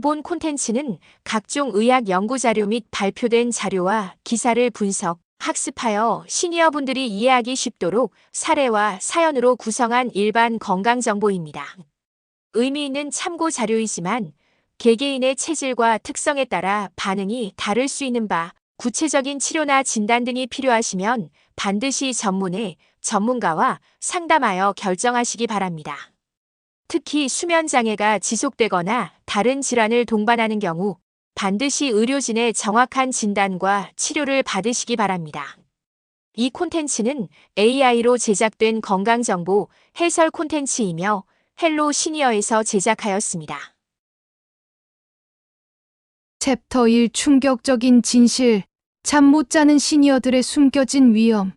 본 콘텐츠는 각종 의학 연구자료 및 발표된 자료와 기사를 분석, 학습하여 시니어분들이 이해하기 쉽도록 사례와 사연으로 구성한 일반 건강정보입니다. 의미 있는 참고 자료이지만 개개인의 체질과 특성에 따라 반응이 다를 수 있는 바, 구체적인 치료나 진단 등이 필요하시면 반드시 전문의 전문가와 상담하여 결정하시기 바랍니다. 특히 수면장애가 지속되거나 다른 질환을 동반하는 경우 반드시 의료진의 정확한 진단과 치료를 받으시기 바랍니다. 이 콘텐츠는 AI로 제작된 건강정보 해설 콘텐츠이며 헬로 시니어에서 제작하였습니다. 챕터 1 충격적인 진실, 잠 못 자는 시니어들의 숨겨진 위험.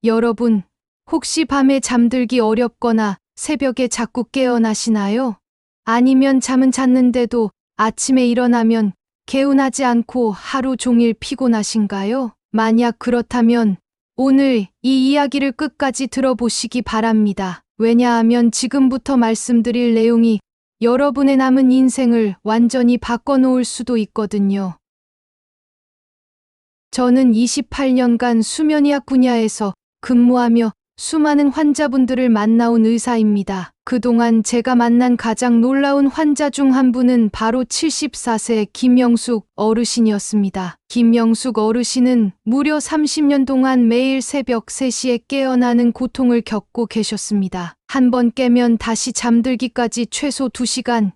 여러분, 혹시 밤에 잠들기 어렵거나 새벽에 자꾸 깨어나시나요? 아니면 잠은 잤는데도 아침에 일어나면 개운하지 않고 하루 종일 피곤하신가요? 만약 그렇다면 오늘 이 이야기를 끝까지 들어보시기 바랍니다. 왜냐하면 지금부터 말씀드릴 내용이 여러분의 남은 인생을 완전히 바꿔놓을 수도 있거든요. 저는 28년간 수면의학 분야에서 근무하며 수많은 환자분들을 만나온 의사입니다. 그동안 제가 만난 가장 놀라운 환자 중 한 분은 바로 74세 김영숙 어르신이었습니다. 김영숙 어르신은 무려 30년 동안 매일 새벽 3시에 깨어나는 고통을 겪고 계셨습니다. 한 번 깨면 다시 잠들기까지 최소 2시간,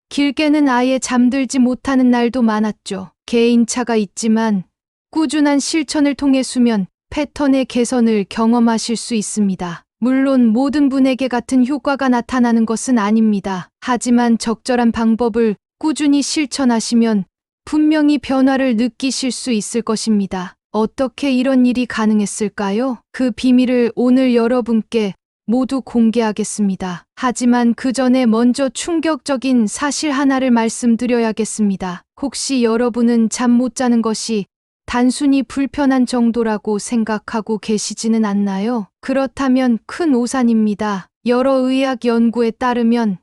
길게는 아예 잠들지 못하는 날도 많았죠. 개인차가 있지만 꾸준한 실천을 통해 수면 패턴의 개선을 경험하실 수 있습니다. 물론 모든 분에게 같은 효과가 나타나는 것은 아닙니다. 하지만 적절한 방법을 꾸준히 실천하시면 분명히 변화를 느끼실 수 있을 것입니다. 어떻게 이런 일이 가능했을까요? 그 비밀을 오늘 여러분께 모두 공개하겠습니다. 하지만 그 전에 먼저 충격적인 사실 하나를 말씀드려야겠습니다. 혹시 여러분은 잠 못 자는 것이 단순히 불편한 정도라고 생각하고 계시지는 않나요? 그렇다면 큰 오산입니다. 여러 의학 연구에 따르면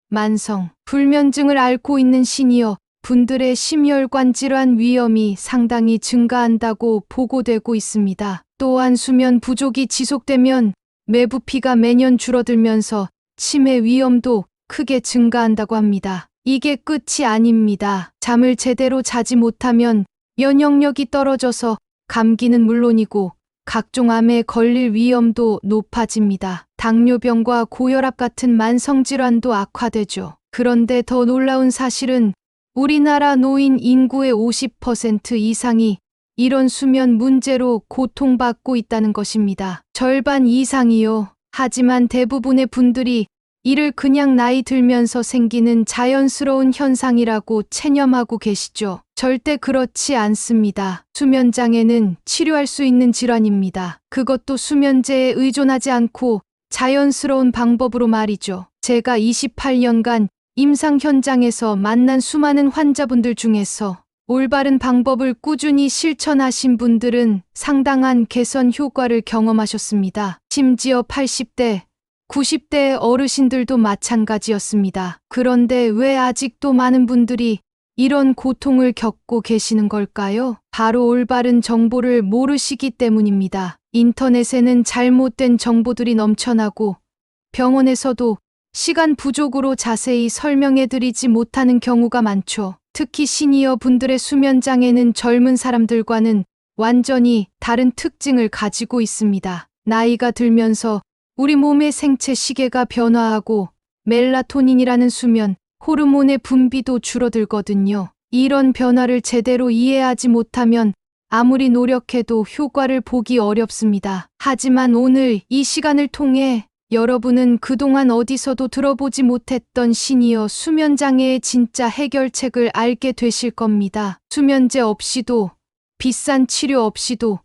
만성 불면증을 앓고 있는 시니어 분들의 심혈관 질환 위험이 상당히 증가한다고 보고되고 있습니다. 또한 수면 부족이 지속되면 매부피가 매년 줄어들면서 치매 위험도 크게 증가한다고 합니다. 이게 끝이 아닙니다. 잠을 제대로 자지 못하면 면역력이 떨어져서 감기는 물론이고 각종 암에 걸릴 위험도 높아집니다. 당뇨병과 고혈압 같은 만성질환도 악화되죠. 그런데 더 놀라운 사실은 우리나라 노인 인구의 50% 이상이 이런 수면 문제로 고통받고 있다는 것입니다. 절반 이상이요. 하지만 대부분의 분들이 이를 그냥 나이 들면서 생기는 자연스러운 현상이라고 체념하고 계시죠. 절대 그렇지 않습니다. 수면장애는 치료할 수 있는 질환입니다. 그것도 수면제에 의존하지 않고 자연스러운 방법으로 말이죠. 제가 28년간 임상 현장에서 만난 수많은 환자분들 중에서 올바른 방법을 꾸준히 실천하신 분들은 상당한 개선 효과를 경험하셨습니다. 심지어 80대, 90대 어르신들도 마찬가지였습니다. 그런데 왜 아직도 많은 분들이 이런 고통을 겪고 계시는 걸까요? 바로 올바른 정보를 모르시기 때문입니다. 인터넷에는 잘못된 정보들이 넘쳐나고 병원에서도 시간 부족으로 자세히 설명해드리지 못하는 경우가 많죠. 특히 시니어 분들의 수면장애는 젊은 사람들과는 완전히 다른 특징을 가지고 있습니다. 나이가 들면서 우리 몸의 생체 시계가 변화하고 멜라토닌이라는 수면 호르몬의 분비도 줄어들거든요. 이런 변화를 제대로 이해하지 못하면 아무리 노력해도 효과를 보기 어렵습니다. 하지만 오늘 이 시간을 통해 여러분은 그동안 어디서도 들어보지 못했던 시니어 수면장애의 진짜 해결책을 알게 되실 겁니다. 수면제 없이도 비싼 치료 없이도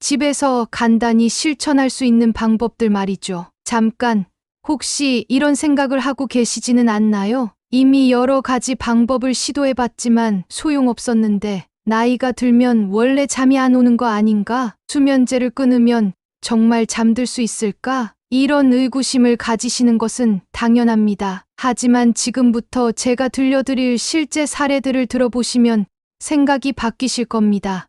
집에서 간단히 실천할 수 있는 방법들 말이죠. 잠깐, 혹시 이런 생각을 하고 계시지는 않나요? 이미 여러 가지 방법을 시도해봤지만 소용없었는데 나이가 들면 원래 잠이 안 오는 거 아닌가? 수면제를 끊으면 정말 잠들 수 있을까? 이런 의구심을 가지시는 것은 당연합니다. 하지만 지금부터 제가 들려드릴 실제 사례들을 들어보시면 생각이 바뀌실 겁니다.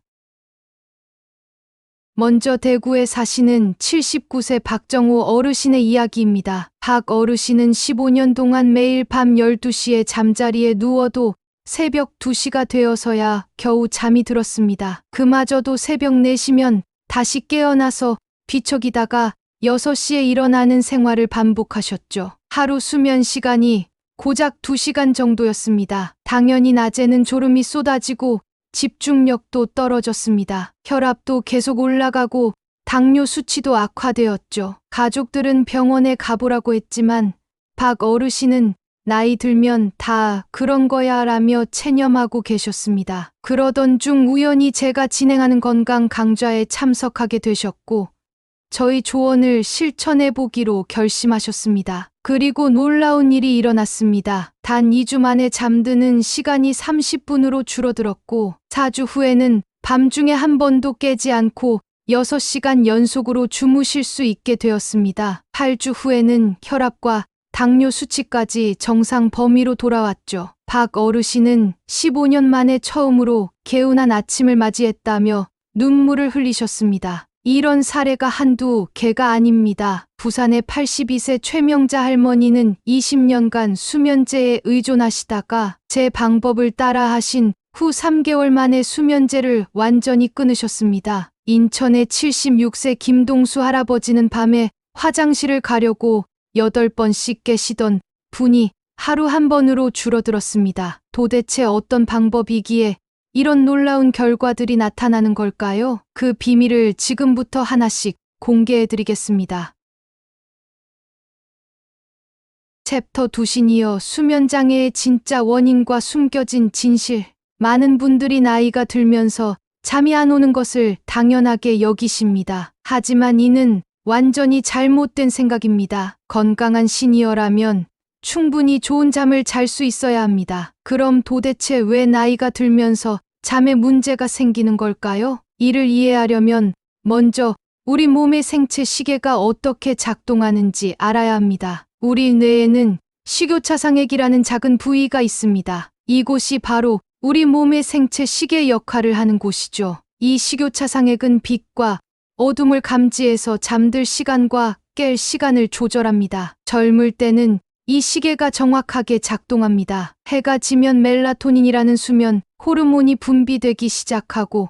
먼저 대구에 사시는 79세 박정호 어르신의 이야기입니다. 박 어르신은 15년 동안 매일 밤 12시에 잠자리에 누워도 새벽 2시가 되어서야 겨우 잠이 들었습니다. 그마저도 새벽 4시면 다시 깨어나서 뒤척이다가 6시에 일어나는 생활을 반복하셨죠. 하루 수면 시간이 고작 2시간 정도였습니다. 당연히 낮에는 졸음이 쏟아지고 집중력도 떨어졌습니다. 혈압도 계속 올라가고 당뇨 수치도 악화되었죠. 가족들은 병원에 가보라고 했지만 박 어르신은 나이 들면 다 그런 거야 라며 체념하고 계셨습니다. 그러던 중 우연히 제가 진행하는 건강 강좌에 참석하게 되셨고 저희 조언을 실천해 보기로 결심하셨습니다. 그리고 놀라운 일이 일어났습니다. 단 2주 만에 잠드는 시간이 30분으로 줄어들었고 4주 후에는 밤중에 한 번도 깨지 않고 6시간 연속으로 주무실 수 있게 되었습니다. 8주 후에는 혈압과 당뇨 수치까지 정상 범위로 돌아왔죠. 박 어르신은 15년 만에 처음으로 개운한 아침을 맞이했다며 눈물을 흘리셨습니다. 이런 사례가 한두 개가 아닙니다. 부산의 82세 최명자 할머니는 20년간 수면제에 의존하시다가 제 방법을 따라 하신 후 3개월 만에 수면제를 완전히 끊으셨습니다. 인천의 76세 김동수 할아버지는 밤에 화장실을 가려고 8번씩 깨시던 분이 하루 한 번으로 줄어들었습니다. 도대체 어떤 방법이기에 이런 놀라운 결과들이 나타나는 걸까요? 그 비밀을 지금부터 하나씩 공개해드리겠습니다. 챕터 2신이어 수면장애의 진짜 원인과 숨겨진 진실. 많은 분들이 나이가 들면서 잠이 안 오는 것을 당연하게 여기십니다. 하지만 이는 완전히 잘못된 생각입니다. 건강한 시니어라면 충분히 좋은 잠을 잘 수 있어야 합니다. 그럼 도대체 왜 나이가 들면서 잠에 문제가 생기는 걸까요? 이를 이해하려면 먼저 우리 몸의 생체 시계가 어떻게 작동하는지 알아야 합니다. 우리 뇌에는 식욕차상액이라는 작은 부위가 있습니다. 이곳이 바로 우리 몸의 생체 시계 역할을 하는 곳이죠. 이 식욕차상액은 빛과 어둠을 감지해서 잠들 시간과 깰 시간을 조절합니다. 젊을 때는 이 시계가 정확하게 작동합니다. 해가 지면 멜라토닌이라는 수면 호르몬이 분비되기 시작하고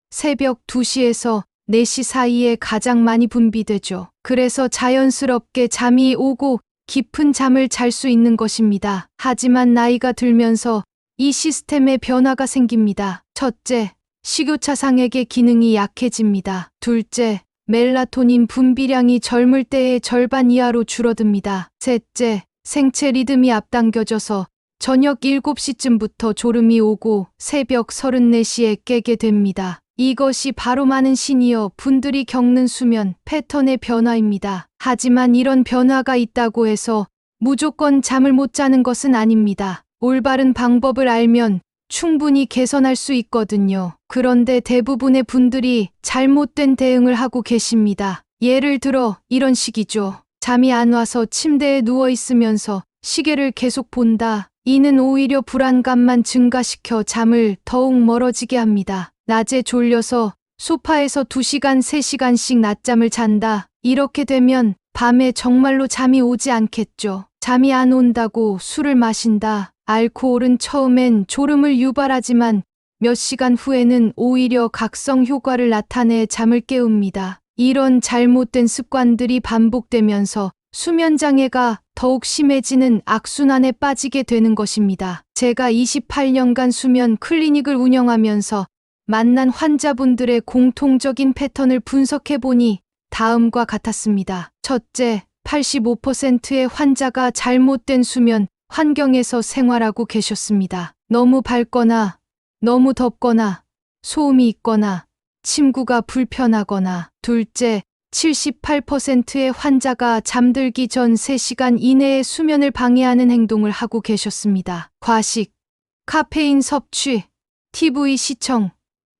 새벽 2시에서 4시 사이에 가장 많이 분비되죠. 그래서 자연스럽게 잠이 오고 깊은 잠을 잘 수 있는 것입니다. 하지만 나이가 들면서 이 시스템에 변화가 생깁니다. 첫째, 식욕차상액의 기능이 약해집니다. 둘째, 멜라토닌 분비량이 젊을 때의 절반 이하로 줄어듭니다. 셋째, 생체 리듬이 앞당겨져서 저녁 7시쯤부터 졸음이 오고 새벽 34시에 깨게 됩니다. 이것이 바로 많은 시니어 분들이 겪는 수면 패턴의 변화입니다. 하지만 이런 변화가 있다고 해서 무조건 잠을 못 자는 것은 아닙니다. 올바른 방법을 알면 충분히 개선할 수 있거든요. 그런데 대부분의 분들이 잘못된 대응을 하고 계십니다. 예를 들어 이런 식이죠. 잠이 안 와서 침대에 누워 있으면서 시계를 계속 본다. 이는 오히려 불안감만 증가시켜 잠을 더욱 멀어지게 합니다. 낮에 졸려서 소파에서 2시간, 3시간씩 낮잠을 잔다. 이렇게 되면 밤에 정말로 잠이 오지 않겠죠. 잠이 안 온다고 술을 마신다. 알코올은 처음엔 졸음을 유발하지만 몇 시간 후에는 오히려 각성 효과를 나타내 잠을 깨웁니다. 이런 잘못된 습관들이 반복되면서 수면장애가 더욱 심해지는 악순환에 빠지게 되는 것입니다. 제가 28년간 수면 클리닉을 운영하면서 만난 환자분들의 공통적인 패턴을 분석해보니 다음과 같았습니다. 첫째, 85%의 환자가 잘못된 수면 환경에서 생활하고 계셨습니다. 너무 밝거나 너무 덥거나 소음이 있거나 침구가 불편하거나. 둘째, 78%의 환자가 잠들기 전 3시간 이내에 수면을 방해하는 행동을 하고 계셨습니다. 과식, 카페인 섭취, TV 시청,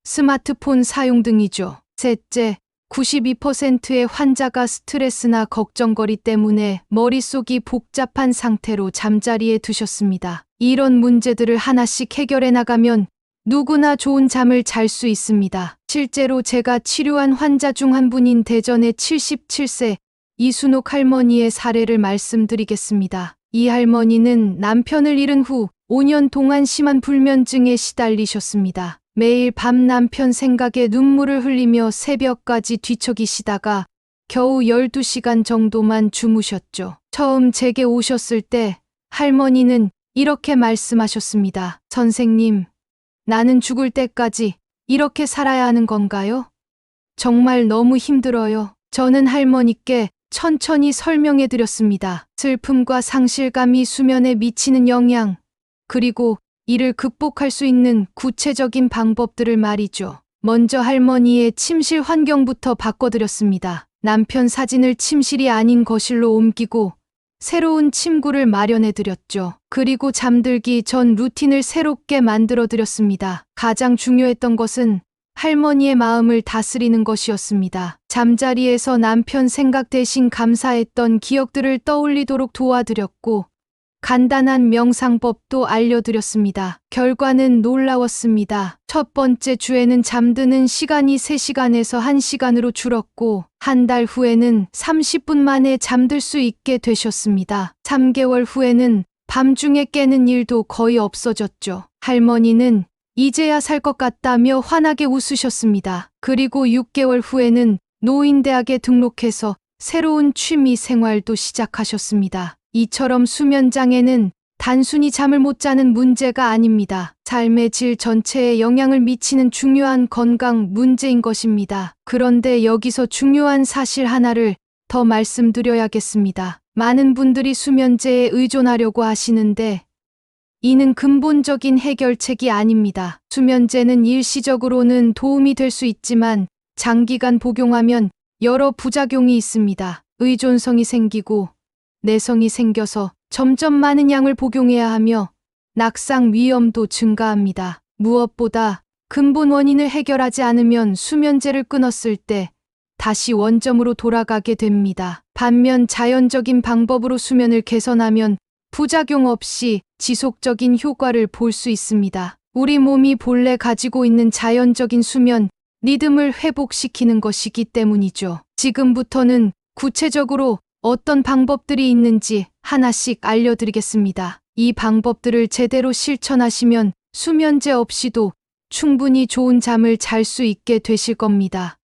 스마트폰 사용 등이죠. 셋째, 92%의 환자가 스트레스나 걱정거리 때문에 머릿속이 복잡한 상태로 잠자리에 드셨습니다. 이런 문제들을 하나씩 해결해 나가면 누구나 좋은 잠을 잘 수 있습니다. 실제로 제가 치료한 환자 중 한 분인 대전의 77세 이순옥 할머니의 사례를 말씀드리겠습니다. 이 할머니는 남편을 잃은 후 5년 동안 심한 불면증에 시달리셨습니다. 매일 밤 남편 생각에 눈물을 흘리며 새벽까지 뒤척이시다가 겨우 12시간 정도만 주무셨죠. 처음 제게 오셨을 때 할머니는 이렇게 말씀하셨습니다. 선생님, 나는 죽을 때까지 이렇게 살아야 하는 건가요? 정말 너무 힘들어요. 저는 할머니께 천천히 설명해 드렸습니다. 슬픔과 상실감이 수면에 미치는 영향, 그리고 이를 극복할 수 있는 구체적인 방법들을 말이죠. 먼저 할머니의 침실 환경부터 바꿔드렸습니다. 남편 사진을 침실이 아닌 거실로 옮기고 새로운 침구를 마련해드렸죠. 그리고 잠들기 전 루틴을 새롭게 만들어드렸습니다. 가장 중요했던 것은 할머니의 마음을 다스리는 것이었습니다. 잠자리에서 남편 생각 대신 감사했던 기억들을 떠올리도록 도와드렸고 간단한 명상법도 알려드렸습니다. 결과는 놀라웠습니다. 첫 번째 주에는 잠드는 시간이 3시간에서 1시간으로 줄었고 한 달 후에는 30분 만에 잠들 수 있게 되셨습니다. 3개월 후에는 밤중에 깨는 일도 거의 없어졌죠. 할머니는 이제야 살 것 같다며 환하게 웃으셨습니다. 그리고 6개월 후에는 노인대학에 등록해서 새로운 취미 생활도 시작하셨습니다. 이처럼 수면장애는 단순히 잠을 못 자는 문제가 아닙니다. 삶의 질 전체에 영향을 미치는 중요한 건강 문제인 것입니다. 그런데 여기서 중요한 사실 하나를 더 말씀드려야겠습니다. 많은 분들이 수면제에 의존하려고 하시는데 이는 근본적인 해결책이 아닙니다. 수면제는 일시적으로는 도움이 될 수 있지만 장기간 복용하면 여러 부작용이 있습니다. 의존성이 생기고 내성이 생겨서 점점 많은 양을 복용해야 하며 낙상 위험도 증가합니다. 무엇보다 근본 원인을 해결하지 않으면 수면제를 끊었을 때 다시 원점으로 돌아가게 됩니다. 반면 자연적인 방법으로 수면을 개선하면 부작용 없이 지속적인 효과를 볼 수 있습니다. 우리 몸이 본래 가지고 있는 자연적인 수면 리듬을 회복시키는 것이기 때문이죠. 지금부터는 구체적으로 어떤 방법들이 있는지 하나씩 알려드리겠습니다. 이 방법들을 제대로 실천하시면 수면제 없이도 충분히 좋은 잠을 잘 수 있게 되실 겁니다.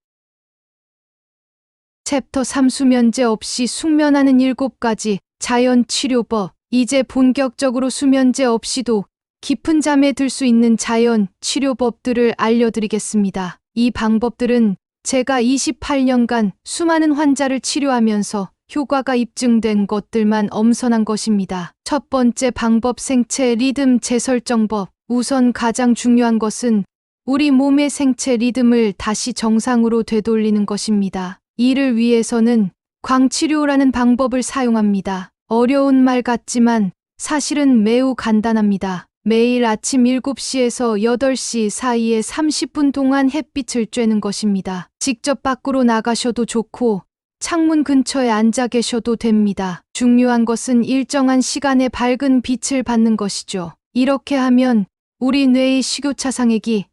챕터 3 수면제 없이 숙면하는 7가지 자연 치료법. 이제 본격적으로 수면제 없이도 깊은 잠에 들 수 있는 자연 치료법들을 알려드리겠습니다. 이 방법들은 제가 28년간 수많은 환자를 치료하면서 효과가 입증된 것들만 엄선한 것입니다. 첫 번째 방법 생체 리듬 재설정법. 우선 가장 중요한 것은 우리 몸의 생체 리듬을 다시 정상으로 되돌리는 것입니다. 이를 위해서는 광치료라는 방법을 사용합니다. 어려운 말 같지만 사실은 매우 간단합니다. 매일 아침 7시에서 8시 사이에 30분 동안 햇빛을 쬐는 것입니다. 직접 밖으로 나가셔도 좋고 창문 근처에 앉아 계셔도 됩니다. 중요한 것은 일정한 시간에 밝은 빛을 받는 것이죠. 이렇게 하면 우리 뇌의 식욕차상액이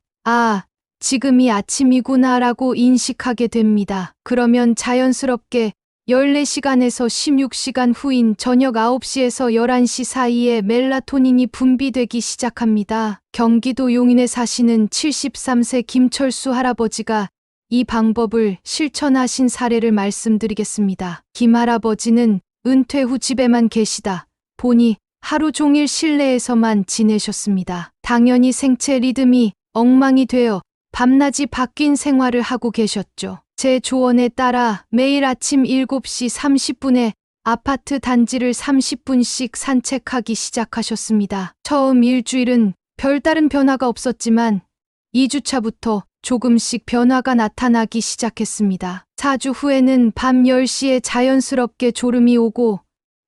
지금이 아침이구나 라고 인식하게 됩니다. 그러면 자연스럽게 14시간에서 16시간 후인 저녁 9시에서 11시 사이에 멜라토닌이 분비되기 시작합니다. 경기도 용인에 사시는 73세 김철수 할아버지가 이 방법을 실천하신 사례를 말씀드리겠습니다. 김 할아버지는 은퇴 후 집에만 계시다 보니 하루 종일 실내에서만 지내셨습니다. 당연히 생체 리듬이 엉망이 되어 밤낮이 바뀐 생활을 하고 계셨죠. 제 조언에 따라 매일 아침 7시 30분에 아파트 단지를 30분씩 산책하기 시작하셨습니다. 처음 일주일은 별다른 변화가 없었지만 2주차부터 조금씩 변화가 나타나기 시작했습니다. 4주 후에는 밤 10시에 자연스럽게 졸음이 오고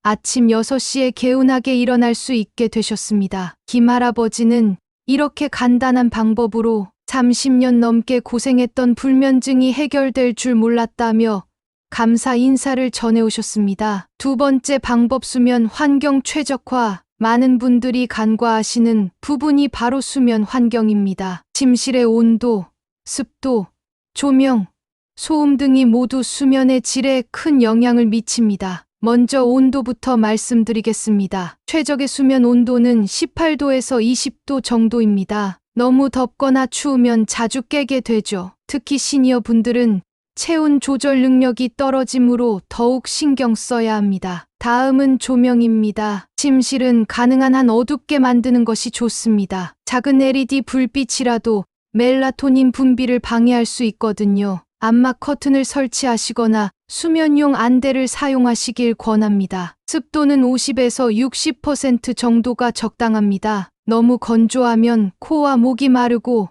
아침 6시에 개운하게 일어날 수 있게 되셨습니다. 김 할아버지는 이렇게 간단한 방법으로 30년 넘게 고생했던 불면증이 해결될 줄 몰랐다며 감사 인사를 전해오셨습니다. 두 번째 방법 수면 환경 최적화. 많은 분들이 간과하시는 부분이 바로 수면 환경입니다. 침실의 온도, 습도, 조명, 소음 등이 모두 수면의 질에 큰 영향을 미칩니다. 먼저 온도부터 말씀드리겠습니다. 최적의 수면 온도는 18도에서 20도 정도입니다. 너무 덥거나 추우면 자주 깨게 되죠. 특히 시니어 분들은 체온 조절 능력이 떨어지므로 더욱 신경 써야 합니다. 다음은 조명입니다. 침실은 가능한 한 어둡게 만드는 것이 좋습니다. 작은 LED 불빛이라도 멜라토닌 분비를 방해할 수 있거든요. 암막 커튼을 설치하시거나 수면용 안대를 사용하시길 권합니다. 습도는 50에서 60% 정도가 적당합니다. 너무 건조하면 코와 목이 마르고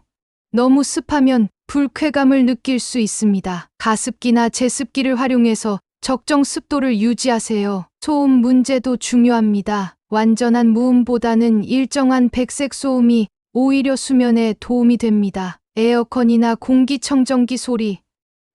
너무 습하면 불쾌감을 느낄 수 있습니다. 가습기나 제습기를 활용해서 적정 습도를 유지하세요. 소음 문제도 중요합니다. 완전한 무음보다는 일정한 백색 소음이 오히려 수면에 도움이 됩니다. 에어컨이나 공기청정기 소리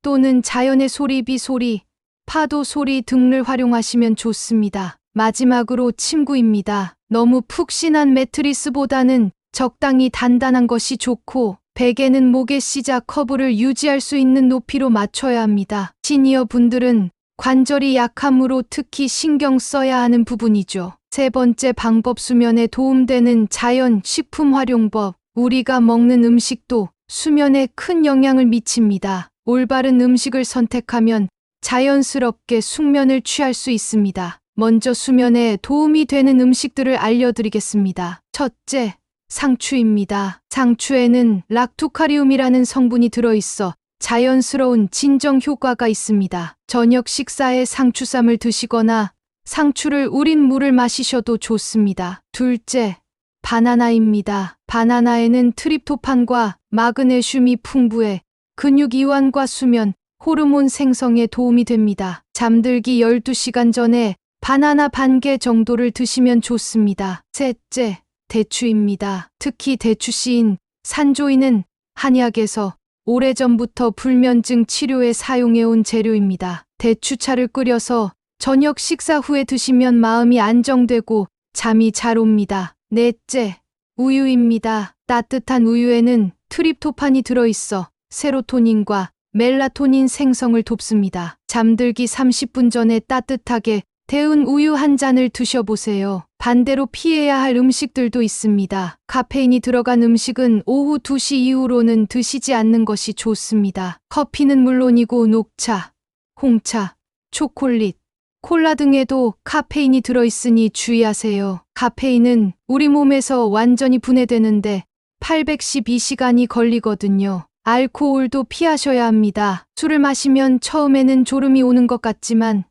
또는 자연의 소리, 비 소리, 파도 소리 등을 활용하시면 좋습니다. 마지막으로 침구입니다. 너무 푹신한 매트리스보다는 적당히 단단한 것이 좋고 베개는 목의 시작 커브를 유지할 수 있는 높이로 맞춰야 합니다. 시니어 분들은 관절이 약하므로 특히 신경 써야 하는 부분이죠. 세 번째 방법 수면에 도움되는 자연 식품 활용법. 우리가 먹는 음식도 수면에 큰 영향을 미칩니다. 올바른 음식을 선택하면 자연스럽게 숙면을 취할 수 있습니다. 먼저 수면에 도움이 되는 음식들을 알려드리겠습니다. 첫째, 상추입니다. 상추에는 락토카리움이라는 성분이 들어있어 자연스러운 진정 효과가 있습니다. 저녁 식사에 상추쌈을 드시거나 상추를 우린 물을 마시셔도 좋습니다. 둘째, 바나나입니다. 바나나에는 트립토판과 마그네슘이 풍부해 근육 이완과 수면, 호르몬 생성에 도움이 됩니다. 잠들기 12시간 전에 바나나 반 개 정도를 드시면 좋습니다. 셋째, 대추입니다. 특히 대추씨인 산조인은 한의학에서 오래전부터 불면증 치료에 사용해온 재료입니다. 대추차를 끓여서 저녁 식사 후에 드시면 마음이 안정되고 잠이 잘 옵니다. 넷째, 우유입니다. 따뜻한 우유에는 트립토판이 들어있어 세로토닌과 멜라토닌 생성을 돕습니다. 잠들기 30분 전에 따뜻하게 데운 우유 한 잔을 드셔보세요. 반대로 피해야 할 음식들도 있습니다. 카페인이 들어간 음식은 오후 2시 이후로는 드시지 않는 것이 좋습니다. 커피는 물론이고 녹차, 홍차, 초콜릿, 콜라 등에도 카페인이 들어있으니 주의하세요. 카페인은 우리 몸에서 완전히 분해되는데 812시간이 걸리거든요. 알코올도 피하셔야 합니다. 술을 마시면 처음에는 졸음이 오는 것 같지만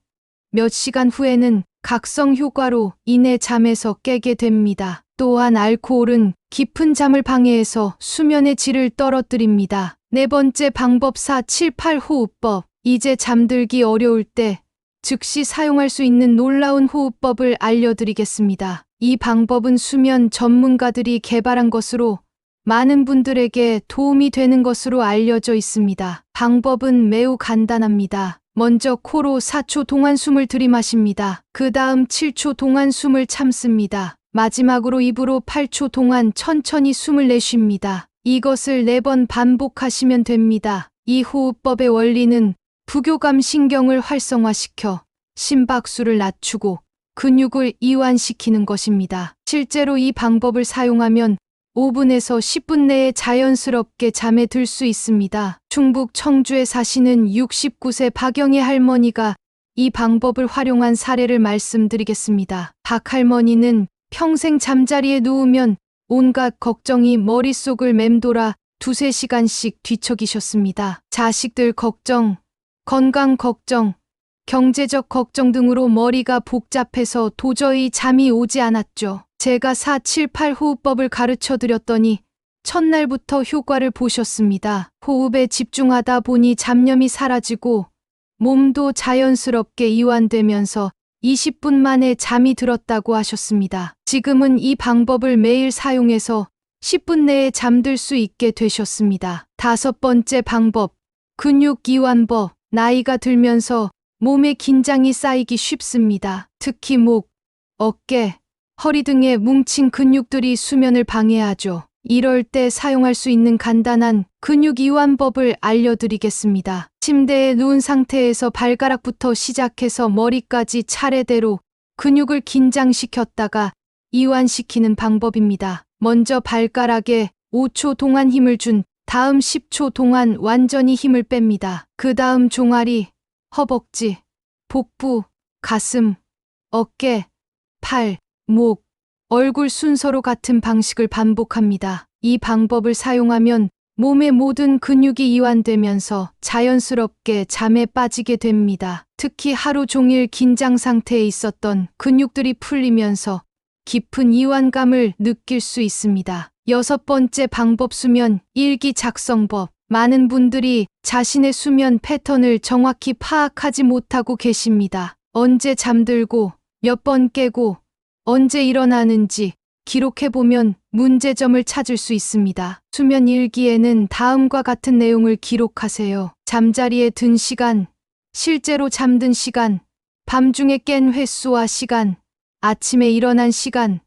몇 시간 후에는 각성 효과로 인해 잠에서 깨게 됩니다. 또한 알코올은 깊은 잠을 방해해서 수면의 질을 떨어뜨립니다. 네 번째 방법 478 호흡법. 이제 잠들기 어려울 때 즉시 사용할 수 있는 놀라운 호흡법을 알려드리겠습니다. 이 방법은 수면 전문가들이 개발한 것으로 많은 분들에게 도움이 되는 것으로 알려져 있습니다. 방법은 매우 간단합니다. 먼저 코로 4초 동안 숨을 들이마십니다. 그 다음 7초 동안 숨을 참습니다. 마지막으로 입으로 8초 동안 천천히 숨을 내쉽니다. 이것을 4번 반복하시면 됩니다. 이 호흡법의 원리는 부교감 신경을 활성화시켜 심박수를 낮추고 근육을 이완시키는 것입니다. 실제로 이 방법을 사용하면 5분에서 10분 내에 자연스럽게 잠에 들 수 있습니다. 충북 청주에 사시는 69세 박영애 할머니가 이 방법을 활용한 사례를 말씀드리겠습니다. 박 할머니는 평생 잠자리에 누우면 온갖 걱정이 머릿속을 맴돌아 2~3시간씩 뒤척이셨습니다. 자식들 걱정, 건강 걱정, 경제적 걱정 등으로 머리가 복잡해서 도저히 잠이 오지 않았죠. 제가 478 호흡법을 가르쳐 드렸더니 첫날부터 효과를 보셨습니다. 호흡에 집중하다 보니 잡념이 사라지고 몸도 자연스럽게 이완되면서 20분 만에 잠이 들었다고 하셨습니다. 지금은 이 방법을 매일 사용해서 10분 내에 잠들 수 있게 되셨습니다. 5번째 방법, 근육 이완법. 나이가 들면서 몸에 긴장이 쌓이기 쉽습니다. 특히 목, 어깨, 허리 등의 뭉친 근육들이 수면을 방해하죠. 이럴 때 사용할 수 있는 간단한 근육 이완법을 알려드리겠습니다. 침대에 누운 상태에서 발가락부터 시작해서 머리까지 차례대로 근육을 긴장시켰다가 이완시키는 방법입니다. 먼저 발가락에 5초 동안 힘을 준 다음 10초 동안 완전히 힘을 뺍니다. 그 다음 종아리, 허벅지, 복부, 가슴, 어깨, 팔, 목, 얼굴 순서로 같은 방식을 반복합니다. 이 방법을 사용하면 몸의 모든 근육이 이완되면서 자연스럽게 잠에 빠지게 됩니다. 특히 하루 종일 긴장 상태에 있었던 근육들이 풀리면서 깊은 이완감을 느낄 수 있습니다. 6번째 방법, 수면 일기 작성법. 많은 분들이 자신의 수면 패턴을 정확히 파악하지 못하고 계십니다. 언제 잠들고 몇 번 깨고 언제 일어나는지 기록해보면 문제점을 찾을 수 있습니다. 수면 일기에는 다음과 같은 내용을 기록하세요. 잠자리에 든 시간, 실제로 잠든 시간, 밤중에 깬 횟수와 시간, 아침에 일어난 시간,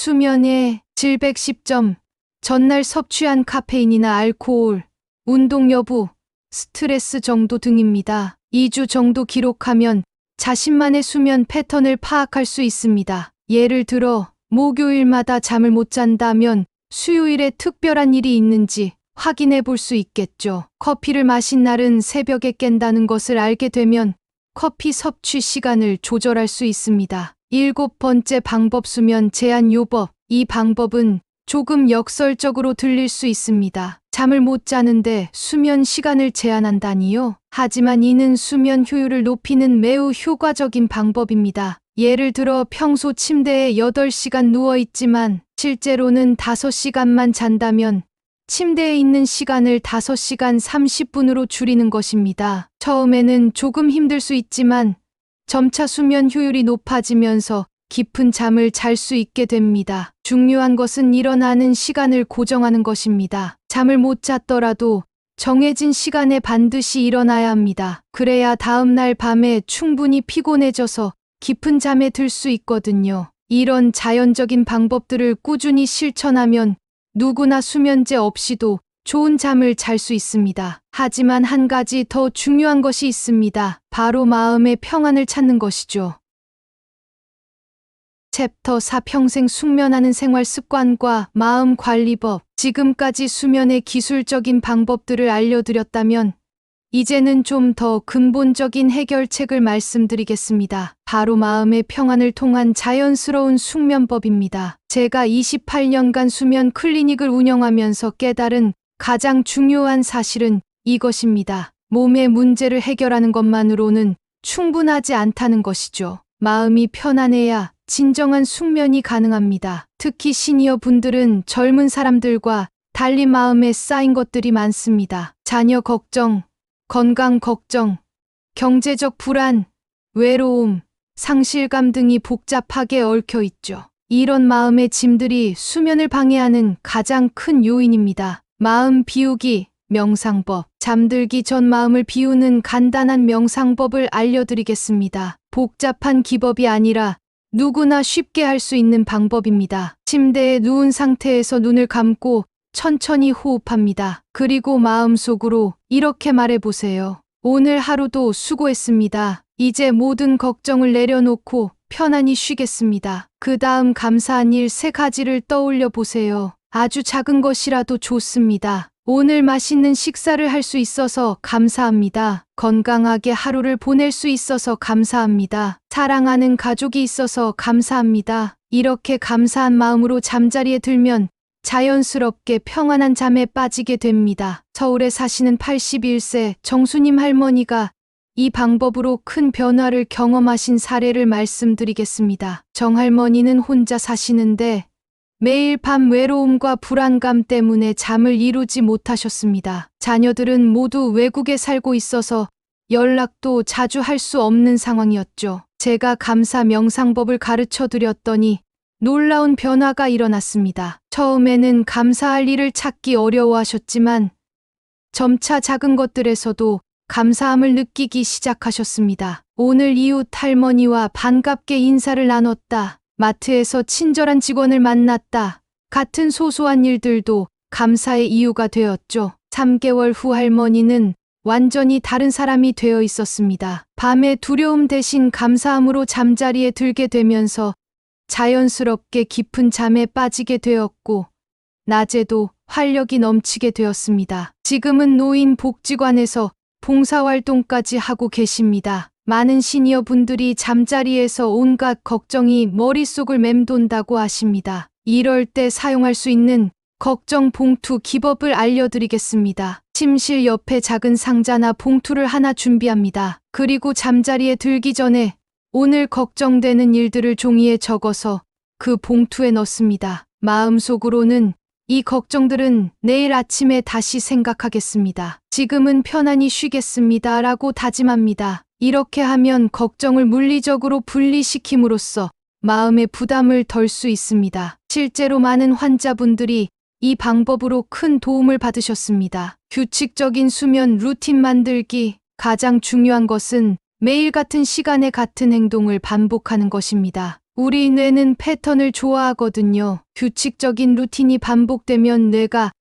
수면의 질 110점, 전날 섭취한 카페인이나 알코올, 운동 여부, 스트레스 정도 등입니다. 2주 정도 기록하면 자신만의 수면 패턴을 파악할 수 있습니다. 예를 들어 목요일마다 잠을 못 잔다면 수요일에 특별한 일이 있는지 확인해 볼 수 있겠죠. 커피를 마신 날은 새벽에 깬다는 것을 알게 되면 커피 섭취 시간을 조절할 수 있습니다. 7번째 방법, 수면 제한 요법. 이 방법은 조금 역설적으로 들릴 수 있습니다. 잠을 못 자는데 수면 시간을 제한한다니요? 하지만 이는 수면 효율을 높이는 매우 효과적인 방법입니다. 예를 들어 평소 침대에 8시간 누워 있지만 실제로는 5시간만 잔다면 침대에 있는 시간을 5시간 30분으로 줄이는 것입니다. 처음에는 조금 힘들 수 있지만 점차 수면 효율이 높아지면서 깊은 잠을 잘 수 있게 됩니다. 중요한 것은 일어나는 시간을 고정하는 것입니다. 잠을 못 잤더라도 정해진 시간에 반드시 일어나야 합니다. 그래야 다음날 밤에 충분히 피곤해져서 깊은 잠에 들 수 있거든요. 이런 자연적인 방법들을 꾸준히 실천하면 누구나 수면제 없이도 좋은 잠을 잘 수 있습니다. 하지만 한 가지 더 중요한 것이 있습니다. 바로 마음의 평안을 찾는 것이죠. 챕터 4, 평생 숙면하는 생활 습관과 마음 관리법. 지금까지 수면의 기술적인 방법들을 알려드렸다면 이제는 좀 더 근본적인 해결책을 말씀드리겠습니다. 바로 마음의 평안을 통한 자연스러운 숙면법입니다. 제가 28년간 수면 클리닉을 운영하면서 깨달은 가장 중요한 사실은 이것입니다. 몸의 문제를 해결하는 것만으로는 충분하지 않다는 것이죠. 마음이 편안해야 진정한 숙면이 가능합니다. 특히 시니어 분들은 젊은 사람들과 달리 마음에 쌓인 것들이 많습니다. 자녀 걱정, 건강 걱정, 경제적 불안, 외로움, 상실감 등이 복잡하게 얽혀 있죠. 이런 마음의 짐들이 수면을 방해하는 가장 큰 요인입니다. 마음 비우기, 명상법. 잠들기 전 마음을 비우는 간단한 명상법을 알려드리겠습니다. 복잡한 기법이 아니라 누구나 쉽게 할 수 있는 방법입니다. 침대에 누운 상태에서 눈을 감고 천천히 호흡합니다. 그리고 마음속으로 이렇게 말해보세요. 오늘 하루도 수고했습니다. 이제 모든 걱정을 내려놓고 편안히 쉬겠습니다. 그 다음 감사한 일 3가지를 떠올려 보세요. 아주 작은 것이라도 좋습니다. 오늘 맛있는 식사를 할 수 있어서 감사합니다. 건강하게 하루를 보낼 수 있어서 감사합니다. 사랑하는 가족이 있어서 감사합니다. 이렇게 감사한 마음으로 잠자리에 들면 자연스럽게 평안한 잠에 빠지게 됩니다. 서울에 사시는 81세 정수님 할머니가 이 방법으로 큰 변화를 경험하신 사례를 말씀드리겠습니다. 정할머니는 혼자 사시는데 매일 밤 외로움과 불안감 때문에 잠을 이루지 못하셨습니다. 자녀들은 모두 외국에 살고 있어서 연락도 자주 할 수 없는 상황이었죠. 제가 감사 명상법을 가르쳐 드렸더니 놀라운 변화가 일어났습니다. 처음에는 감사할 일을 찾기 어려워하셨지만 점차 작은 것들에서도 감사함을 느끼기 시작하셨습니다. 오늘 이웃 할머니와 반갑게 인사를 나눴다. 마트에서 친절한 직원을 만났다. 같은 소소한 일들도 감사의 이유가 되었죠. 3개월 후 할머니는 완전히 다른 사람이 되어 있었습니다. 밤에 두려움 대신 감사함으로 잠자리에 들게 되면서 자연스럽게 깊은 잠에 빠지게 되었고, 낮에도 활력이 넘치게 되었습니다. 지금은 노인복지관에서 봉사활동까지 하고 계십니다. 많은 시니어 분들이 잠자리에서 온갖 걱정이 머릿속을 맴돈다고 하십니다. 이럴 때 사용할 수 있는 걱정 봉투 기법을 알려드리겠습니다. 침실 옆에 작은 상자나 봉투를 하나 준비합니다. 그리고 잠자리에 들기 전에 오늘 걱정되는 일들을 종이에 적어서 그 봉투에 넣습니다. 마음속으로는 이 걱정들은 내일 아침에 다시 생각하겠습니다. 지금은 편안히 쉬겠습니다. 라고 다짐합니다. 이렇게 하면 걱정을 물리적으로 분리시킴으로써 마음의 부담을 덜 수 있습니다. 실제로 많은 환자분들이 이 방법으로 큰 도움을 받으셨습니다. 규칙적인 수면 루틴 만들기. 가장 중요한 것은 매일 같은 시간에 같은 행동을 반복하는 것입니다. 우리 뇌는 패턴을 좋아하거든요. 규칙적인 루틴이 반복되면 뇌가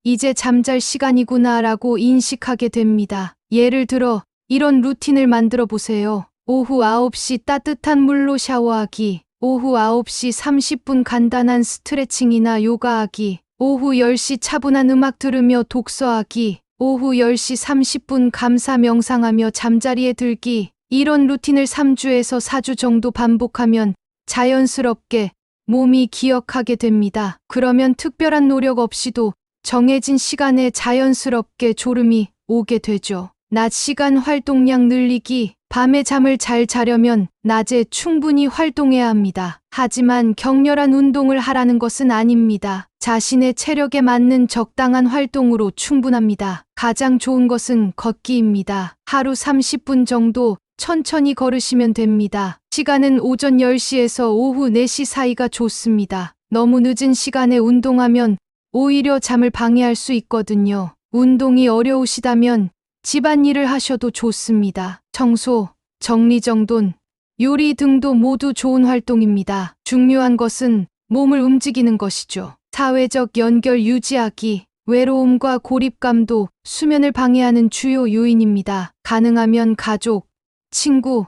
이제 잠잘 시간이구나 라고 인식하게 됩니다. 예를 들어 이런 루틴을 만들어 보세요. 오후 9시 따뜻한 물로 샤워하기. 오후 9시 30분 간단한 스트레칭이나 요가하기. 오후 10시 차분한 음악 들으며 독서하기. 오후 10시 30분 감사 명상하며 잠자리에 들기. 이런 루틴을 3주에서 4주 정도 반복하면 자연스럽게 몸이 기억하게 됩니다. 그러면 특별한 노력 없이도 정해진 시간에 자연스럽게 졸음이 오게 되죠. 낮 시간 활동량 늘리기. 밤에 잠을 잘 자려면 낮에 충분히 활동해야 합니다. 하지만 격렬한 운동을 하라는 것은 아닙니다. 자신의 체력에 맞는 적당한 활동으로 충분합니다. 가장 좋은 것은 걷기입니다. 하루 30분 정도 천천히 걸으시면 됩니다. 시간은 오전 10시에서 오후 4시 사이가 좋습니다. 너무 늦은 시간에 운동하면 오히려 잠을 방해할 수 있거든요. 운동이 어려우시다면 집안일을 하셔도 좋습니다. 청소, 정리정돈, 요리 등도 모두 좋은 활동입니다. 중요한 것은 몸을 움직이는 것이죠. 사회적 연결 유지하기, 외로움과 고립감도 수면을 방해하는 주요 요인입니다. 가능하면 가족, 친구,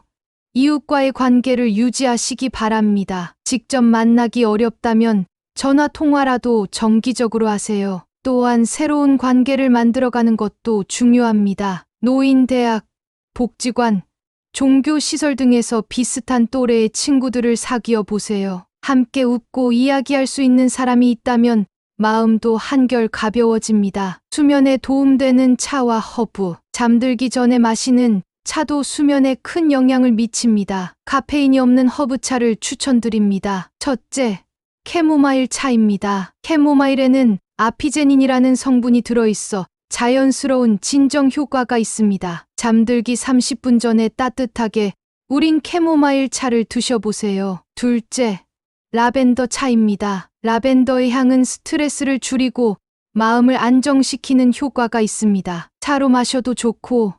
이웃과의 관계를 유지하시기 바랍니다. 직접 만나기 어렵다면 전화 통화라도 정기적으로 하세요. 또한 새로운 관계를 만들어가는 것도 중요합니다. 노인 대학, 복지관, 종교시설 등에서 비슷한 또래의 친구들을 사귀어 보세요. 함께 웃고 이야기할 수 있는 사람이 있다면 마음도 한결 가벼워집니다. 수면에 도움되는 차와 허브, 잠들기 전에 마시는 차도 수면에 큰 영향을 미칩니다. 카페인이 없는 허브차를 추천드립니다. 첫째, 캐모마일 차입니다. 캐모마일에는 아피제닌이라는 성분이 들어있어 자연스러운 진정 효과가 있습니다. 잠들기 30분 전에 따뜻하게 우린 캐모마일 차를 드셔보세요. 둘째, 라벤더 차입니다. 라벤더의 향은 스트레스를 줄이고 마음을 안정시키는 효과가 있습니다. 차로 마셔도 좋고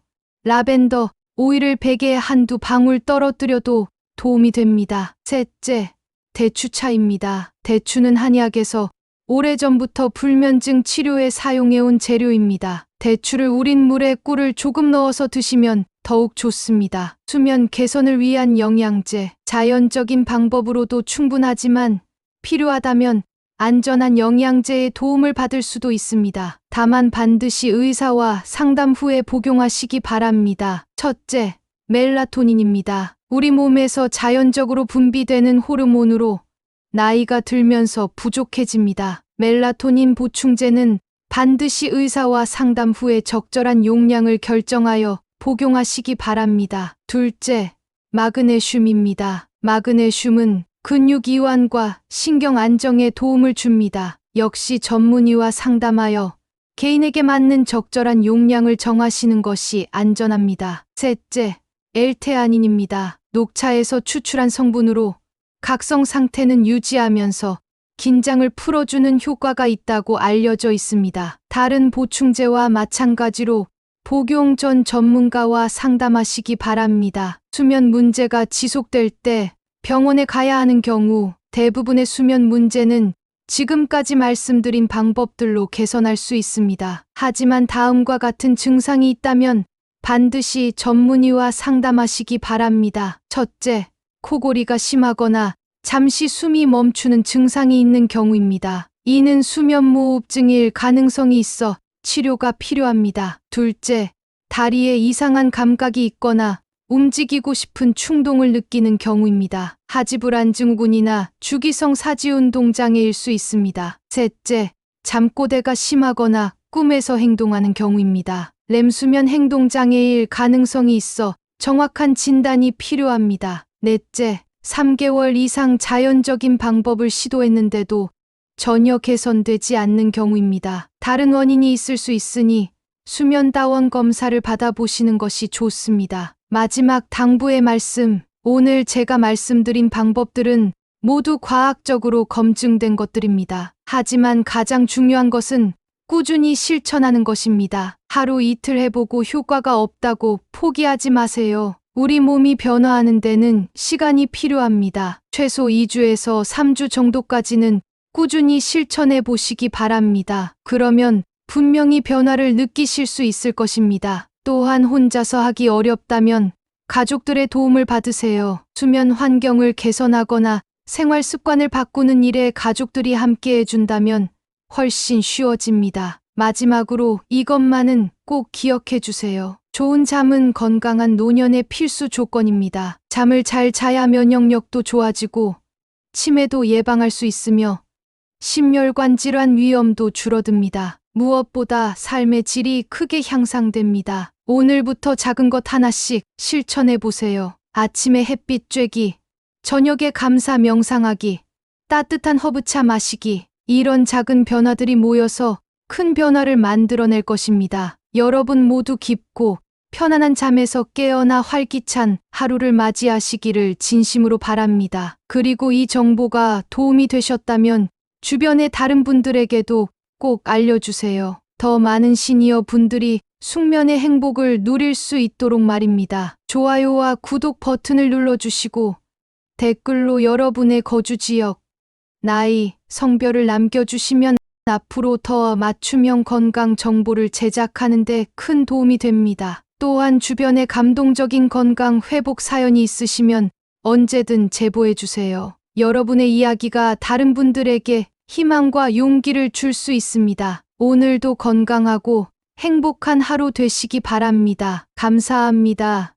라벤더 오일을 베개에 한두 방울 떨어뜨려도 도움이 됩니다. 셋째, 대추차입니다. 대추는 한의학에서 오래전부터 불면증 치료에 사용해온 재료입니다. 대추를 우린 물에 꿀을 조금 넣어서 드시면 더욱 좋습니다. 수면 개선을 위한 영양제, 자연적인 방법으로도 충분하지만 필요하다면 안전한 영양제의 도움을 받을 수도 있습니다. 다만 반드시 의사와 상담 후에 복용하시기 바랍니다. 첫째, 멜라토닌입니다. 우리 몸에서 자연적으로 분비되는 호르몬으로 나이가 들면서 부족해집니다. 멜라토닌 보충제는 반드시 의사와 상담 후에 적절한 용량을 결정하여 복용하시기 바랍니다. 둘째, 마그네슘입니다. 마그네슘은 근육 이완과 신경 안정에 도움을 줍니다. 역시 전문의와 상담하여 개인에게 맞는 적절한 용량을 정하시는 것이 안전합니다. 셋째, L테아닌입니다. 녹차에서 추출한 성분으로 각성 상태는 유지하면서 긴장을 풀어주는 효과가 있다고 알려져 있습니다. 다른 보충제와 마찬가지로 복용 전 전문가와 상담하시기 바랍니다. 수면 문제가 지속될 때 병원에 가야 하는 경우 대부분의 수면 문제는 지금까지 말씀드린 방법들로 개선할 수 있습니다. 하지만 다음과 같은 증상이 있다면 반드시 전문의와 상담하시기 바랍니다. 첫째, 코골이가 심하거나 잠시 숨이 멈추는 증상이 있는 경우입니다. 이는 수면무호흡증일 가능성이 있어 치료가 필요합니다. 둘째, 다리에 이상한 감각이 있거나 움직이고 싶은 충동을 느끼는 경우입니다. 하지불안 증후군이나 주기성 사지운동 장애일 수 있습니다. 셋째, 잠꼬대가 심하거나 꿈에서 행동하는 경우입니다. 렘수면 행동장애일 가능성이 있어 정확한 진단이 필요합니다. 넷째, 3개월 이상 자연적인 방법을 시도했는데도 전혀 개선되지 않는 경우입니다. 다른 원인이 있을 수 있으니 수면다원 검사를 받아보시는 것이 좋습니다. 마지막 당부의 말씀, 오늘 제가 말씀드린 방법들은 모두 과학적으로 검증된 것들입니다. 하지만 가장 중요한 것은 꾸준히 실천하는 것입니다. 하루 이틀 해보고 효과가 없다고 포기하지 마세요. 우리 몸이 변화하는 데는 시간이 필요합니다. 최소 2주에서 3주 정도까지는 꾸준히 실천해 보시기 바랍니다. 그러면 분명히 변화를 느끼실 수 있을 것입니다. 또한 혼자서 하기 어렵다면 가족들의 도움을 받으세요. 수면 환경을 개선하거나 생활 습관을 바꾸는 일에 가족들이 함께 해준다면 훨씬 쉬워집니다. 마지막으로 이것만은 꼭 기억해 주세요. 좋은 잠은 건강한 노년의 필수 조건입니다. 잠을 잘 자야 면역력도 좋아지고 치매도 예방할 수 있으며 심혈관 질환 위험도 줄어듭니다. 무엇보다 삶의 질이 크게 향상됩니다. 오늘부터 작은 것 하나씩 실천해 보세요. 아침에 햇빛 쬐기, 저녁에 감사 명상하기, 따뜻한 허브차 마시기, 이런 작은 변화들이 모여서 큰 변화를 만들어낼 것입니다. 여러분 모두 깊고 편안한 잠에서 깨어나 활기찬 하루를 맞이하시기를 진심으로 바랍니다. 그리고 이 정보가 도움이 되셨다면 주변의 다른 분들에게도 꼭 알려주세요. 더 많은 시니어 분들이 숙면의 행복을 누릴 수 있도록 말입니다. 좋아요와 구독 버튼을 눌러주시고 댓글로 여러분의 거주 지역, 나이, 성별을 남겨주시면 앞으로 더 맞춤형 건강 정보를 제작하는 데 큰 도움이 됩니다. 또한 주변에 감동적인 건강 회복 사연이 있으시면 언제든 제보해 주세요. 여러분의 이야기가 다른 분들에게 희망과 용기를 줄 수 있습니다. 오늘도 건강하고 행복한 하루 되시기 바랍니다. 감사합니다.